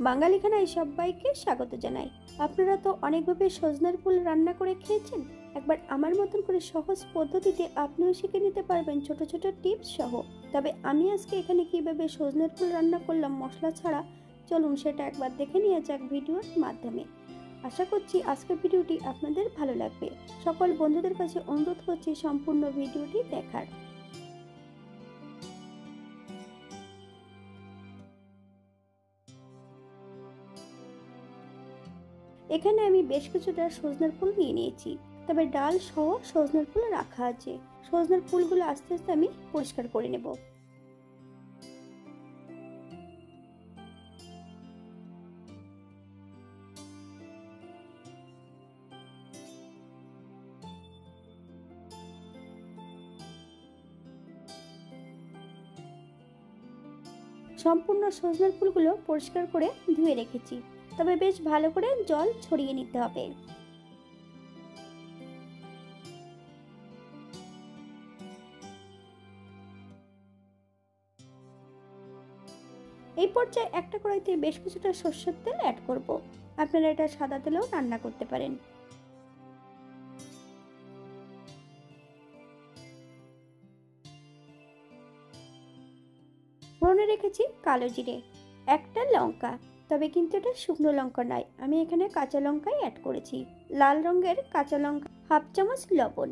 বাঙালি খানায় সবাইকে স্বাগত জানাই। আপনারা তো অনেকভাবে সজনের ফুল রান্না করে খেয়েছেন। একবার আমার মতন করে সহজ পদ্ধতিতে আপনিও শিখে নিতে পারবেন ছোট ছোট টিপস সহ। তবে আমি আজকে এখানে কিভাবে সজনের ফুল রান্না করলাম মশলা ছাড়া, চলুন সেটা একবার দেখে নিয়ে যাক ভিডিওর মাধ্যমে। আশা করছি আজকের ভিডিওটি আপনাদের ভালো লাগবে। সকল বন্ধুদের কাছে অনুরোধ করছি সম্পূর্ণ ভিডিওটি দেখার। এখানে আমি বেশ কিছুটা সজনের ফুল নিয়ে নিয়েছি, তবে ডাল সহ সজনের ফুল রাখা আছে। সজনের ফুলগুলো আস্তে আস্তে আমি পরিষ্কার করে নেব। সম্পূর্ণ সজনের ফুলগুলো পরিষ্কার করে ধুয়ে রেখেছি, তবে বেশ ভালো করে জল ছড়িয়ে নিতে হবে। এই পর্যায়ে একটা কড়াইতে বেশ কিছুটা সরষের তেল অ্যাড করব। আপনারা এটা সাদা তেলেও রান্না করতে পারেন। ফোড়নে রেখেছি কালো জিরে, একটা লঙ্কা, তবে কিন্তু এটা শুকনো লঙ্কা নয়, আমি এখানে কাঁচা লঙ্কাই অ্যাড করেছি। লাল রঙের কাঁচা লঙ্কা হাফ চামচ, লবণ।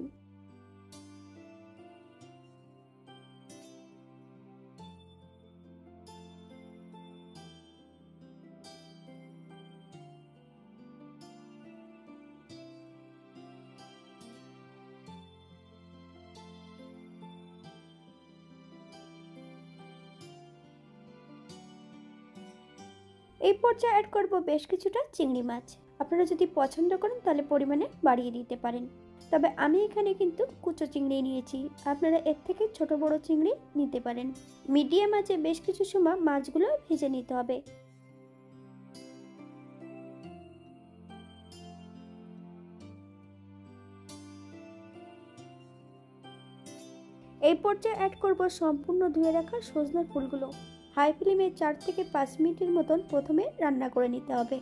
এই পর্যায়ে অ্যাড করব বেশ কিছুটা চিংড়ি মাছ। আপনারা যদি পছন্দ করেন তাহলে পরিমাণে বাড়িয়ে দিতে পারেন, তবে আমি এখানে কিন্তু কুচো চিংড়ি নিয়েছি। আপনারা এর থেকে ছোট বড় চিংড়ি নিতে পারেন। মিডিয়াম আঁচে বেশ কিছু সময় মাছগুলো ভেজে নিতে হবে। এই পর্যায়ে অ্যাড করব সম্পূর্ণ ধুয়ে রাখা সজনের ফুলগুলো। হাই ফ্লেমে 4 থেকে 5 মিনিটের মতন প্রথমে রান্না করে নিতে হবে।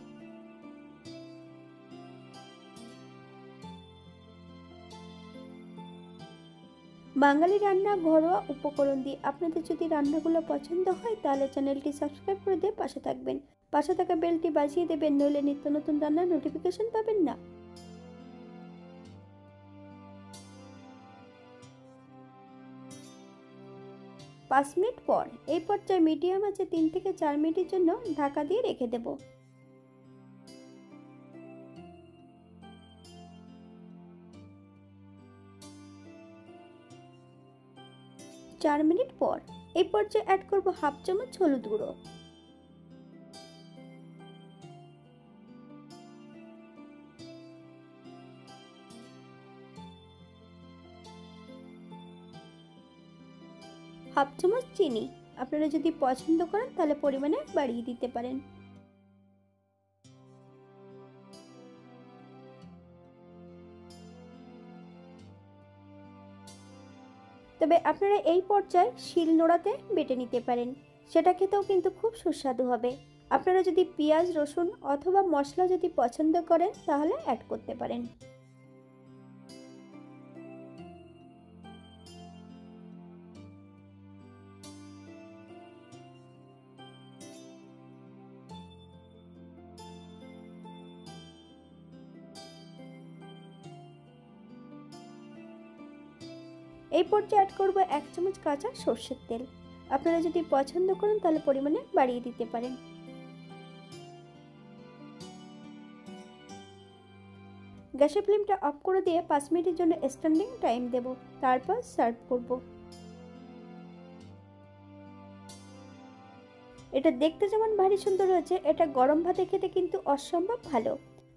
বাঙালি রান্না ঘরোয়া উপকরণ দিয়ে আপনাদের যদি রান্নাগুলো পছন্দ হয় তাহলে চ্যানেলটি সাবস্ক্রাইব করে দিয়ে পাশে থাকবেন। পাশে থাকা বেলটি বাজিয়ে দেবেন, নইলে নিত্য নতুন রান্নার নোটিফিকেশন পাবেন না। 5 মিনিট পর এই পর্যায়ে মিডিয়াম আঁচে 3 থেকে 4 মিনিটের জন্য ঢাকা দিয়ে রেখে দেব। 4 মিনিট পর এই পর্যায়ে অ্যাড করব হাফ চামচ হলুদ গুঁড়ো, হাফ চামচ চিনি। আপনারা যদি পছন্দ করেন তাহলে পরিমাণে বাড়িয়ে দিতে পারেন। তবে আপনারা এই পর্যায়ে শিলনোড়াতে বেটে নিতে পারেন, সেটা খেতেও কিন্তু খুব সুস্বাদু হবে। আপনারা যদি পেঁয়াজ, রসুন অথবা মশলা যদি পছন্দ করেন তাহলে অ্যাড করতে পারেন। এই পর্যায়ে অ্যাড করব 1 চামচ কাঁচা সরষের তেল। আপনারা যদি পছন্দ করেন তাহলে পরিমাণে বাড়িয়ে দিতে পারেন। গ্যাসের ফ্লেমটা অফ করে দিয়ে 5 মিনিটের জন্য স্ট্যান্ডিং টাইম দেব, তারপর সার্ভ করব। এটা দেখতে যেমন ভারী সুন্দর হয়েছে, এটা গরম ভাতে খেতে কিন্তু অসম্ভব ভালো।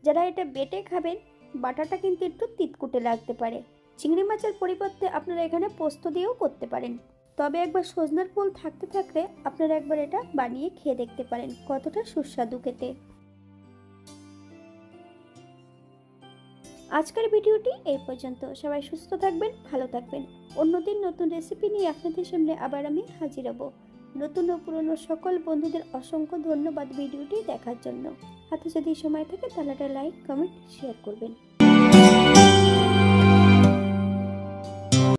যারা এটা বেটে খাবেন, বাটাটা কিন্তু একটু তিতকুটে লাগতে পারে। চিংড়ি মাছের পরিবর্তে আপনারা এখানে পোস্ত দিয়েও করতে পারেন। তবে একবার সজনের ফুল থাকতে থাকলে আপনারা একবার এটা বানিয়ে খেয়ে দেখতে পারেন কতটা সুস্বাদু খেতে। আজকের ভিডিওটি এই পর্যন্ত। সবাই সুস্থ থাকবেন, ভালো থাকবেন। অন্যদিন নতুন রেসিপি নিয়ে আপনাদের সামনে আবার আমি হাজির হব। নতুন ও পুরনো সকল বন্ধুদের অসংখ্য ধন্যবাদ ভিডিওটি দেখার জন্য। হাতে যদি সময় থাকে তাহলে একটা লাইক, কমেন্ট, শেয়ার করবেন।